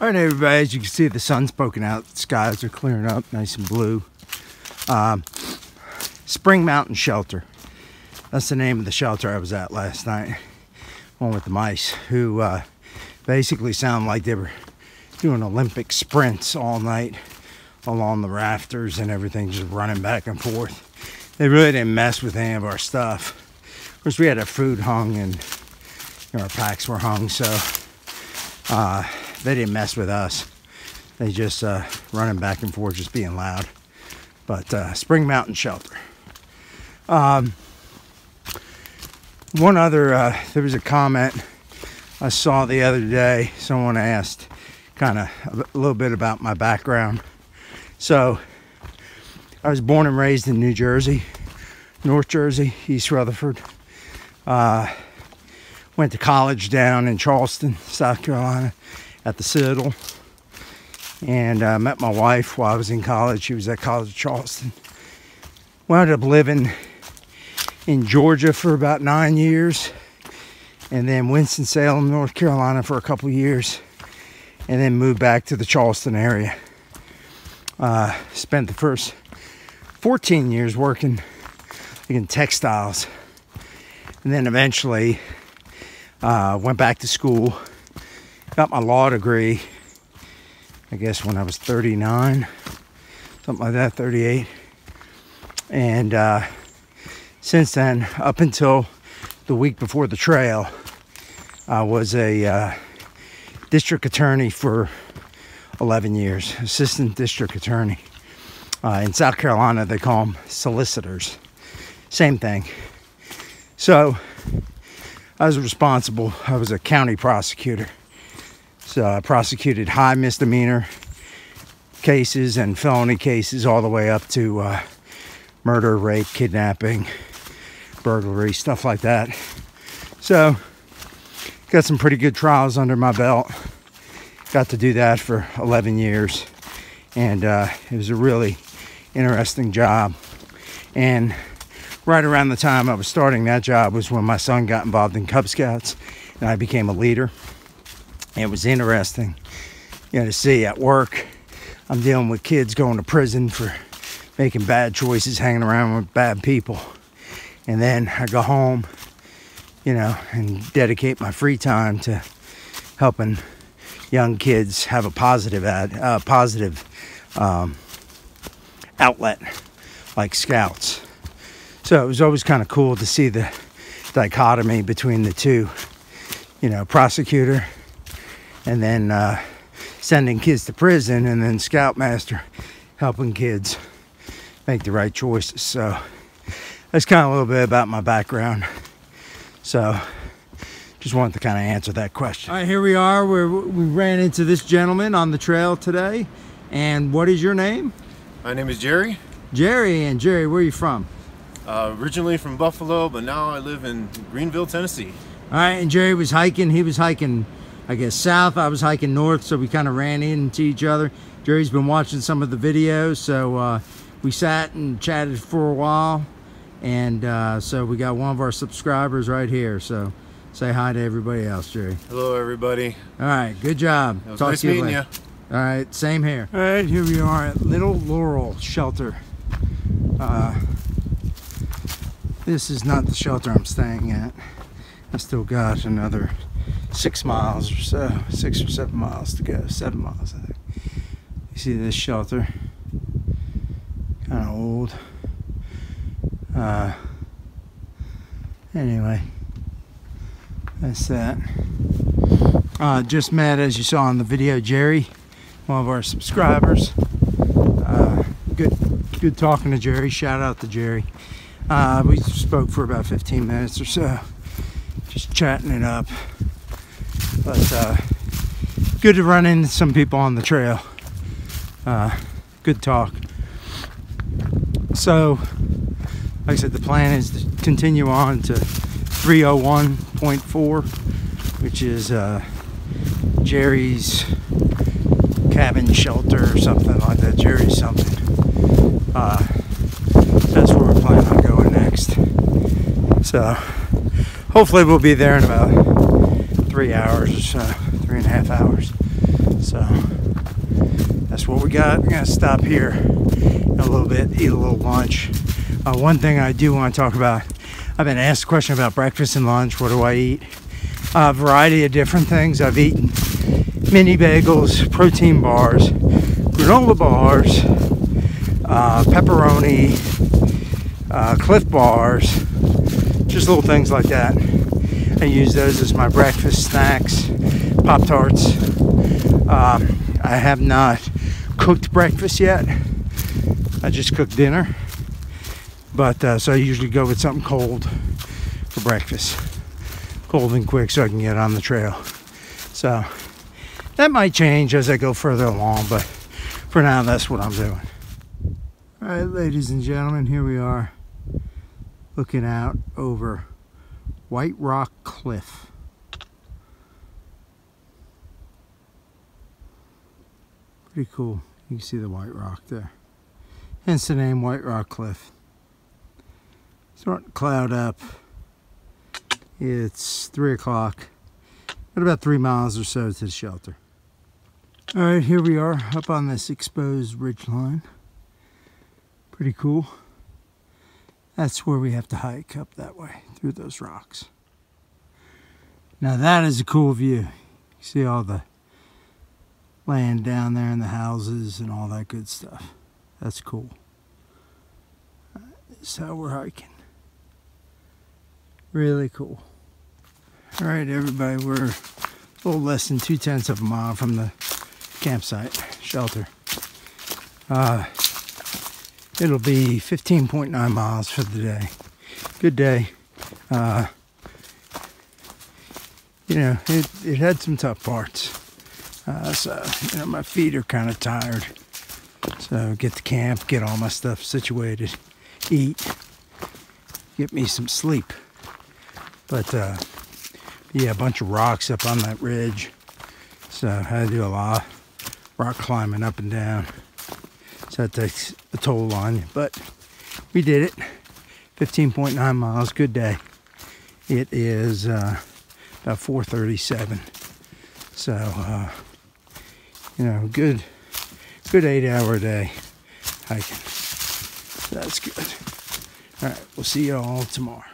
All right, everybody, as you can see, the sun's poking out. The skies are clearing up, nice and blue. Spring Mountain Shelter. That's the name of the shelter I was at last night. One with the mice, who basically sound like they were doing Olympic sprints all night along the rafters and everything, just running back and forth. They really didn't mess with any of our stuff. Of course, we had our food hung and our packs were hung, so they didn't mess with us. They just running back and forth, just being loud. But Spring Mountain Shelter. One other, there was a comment I saw the other day. Someone asked kind of a little bit about my background. So I was born and raised in New Jersey, North Jersey, East Rutherford. Went to college down in Charleston, South Carolina, at the Citadel. And met my wife while I was in college. She was at College of Charleston. Wound up living in Georgia for about 9 years. And then Winston-Salem, North Carolina for a couple years. And then moved back to the Charleston area. Spent the first 14 years working in textiles. And then eventually went back to school. Got my law degree, I guess when I was 39, something like that, 38. And since then, up until the week before the trail, I was a district attorney for 11 years, assistant district attorney. In South Carolina, they call them solicitors. Same thing. So I was responsible. I was a county prosecutor. So I prosecuted high misdemeanor cases and felony cases all the way up to murder, rape, kidnapping, burglary, stuff like that. So got some pretty good trials under my belt. Got to do that for 11 years. And it was a really interesting job. And right around the time I was starting that job was when my son got involved in Cub Scouts and I became a leader. And it was interesting, to see at work, I'm dealing with kids going to prison for making bad choices, hanging around with bad people. And then I go home, and dedicate my free time to helping young kids have a positive outlet like Scouts. So it was always kind of cool to see the dichotomy between the two, prosecutor and then sending kids to prison, and then Scoutmaster helping kids make the right choices. So that's kind of a little bit about my background. So just wanted to kind of answer that question. All right, here we are. We ran into this gentleman on the trail today. And what is your name? My name is Jerry. Jerry. And Jerry, where are you from? Originally from Buffalo, but now I live in Greenville, Tennessee. All right, and Jerry was hiking. He was hiking, I guess, south. I was hiking north, so we kind of ran into each other. Jerry's been watching some of the videos, so we sat and chatted for a while. And so we got one of our subscribers right here. So say hi to everybody else, Jerry. Hello, everybody. All right, good job. It was Talk nice to you meeting later. you. All right, same here. All right, here we are at Little Laurel Shelter. This is not the shelter I'm staying at. I still got another 6 miles or so, 6 or 7 miles to go. 7 miles, I think. You see this shelter? Kind of old. Anyway, that's that. Just met, as you saw in the video, Jerry, one of our subscribers. Good talking to Jerry. Shout out to Jerry. We spoke for about 15 minutes or so, just chatting it up. But good to run into some people on the trail. Good talk. So, like I said, the plan is to continue on to 301.4, which is Jerry's cabin shelter or something like that. Jerry's something. That's where we're planning on going next. So hopefully we'll be there in about 3 hours or so, 3.5 hours. So that's what we got. We're gonna stop here in a little bit, eat a little lunch. One thing I do want to talk about, I've been asked a question about breakfast and lunch. What do I eat? A variety of different things. I've eaten mini bagels, protein bars, granola bars, pepperoni, Cliff bars, just little things like that. I use those as my breakfast snacks. Pop-Tarts. I have not cooked breakfast yet. I just cooked dinner. But so I usually go with something cold for breakfast. Cold and quick so I can get on the trail. So that might change as I go further along, but for now that's what I'm doing. Alright, ladies and gentlemen, here we are looking out over White Rock Cliff. Pretty cool. You can see the white rock there. Hence the name White Rock Cliff. Starting to cloud up. It's 3 o'clock. Got about 3 miles or so to the shelter. Alright, here we are up on this exposed ridge line. Pretty cool. That's where we have to hike up that way through those rocks. Now that is a cool view. You see all the land down there and the houses and all that good stuff. That's cool. This is how we're hiking. Really cool. Alright everybody, we're a little less than 2/10 of a mile from the campsite shelter. It'll be 15.9 miles for the day. Good day. You know, it had some tough parts. So, you know, my feet are kind of tired. So get to camp, get all my stuff situated, eat, get me some sleep. But yeah, a bunch of rocks up on that ridge. So I had to do a lot of rock climbing up and down. So that takes a toll on you. But we did it. 15.9 miles, good day. It is about 4:37. So, you know, good 8-hour day hiking. That's good. All right, we'll see you all tomorrow.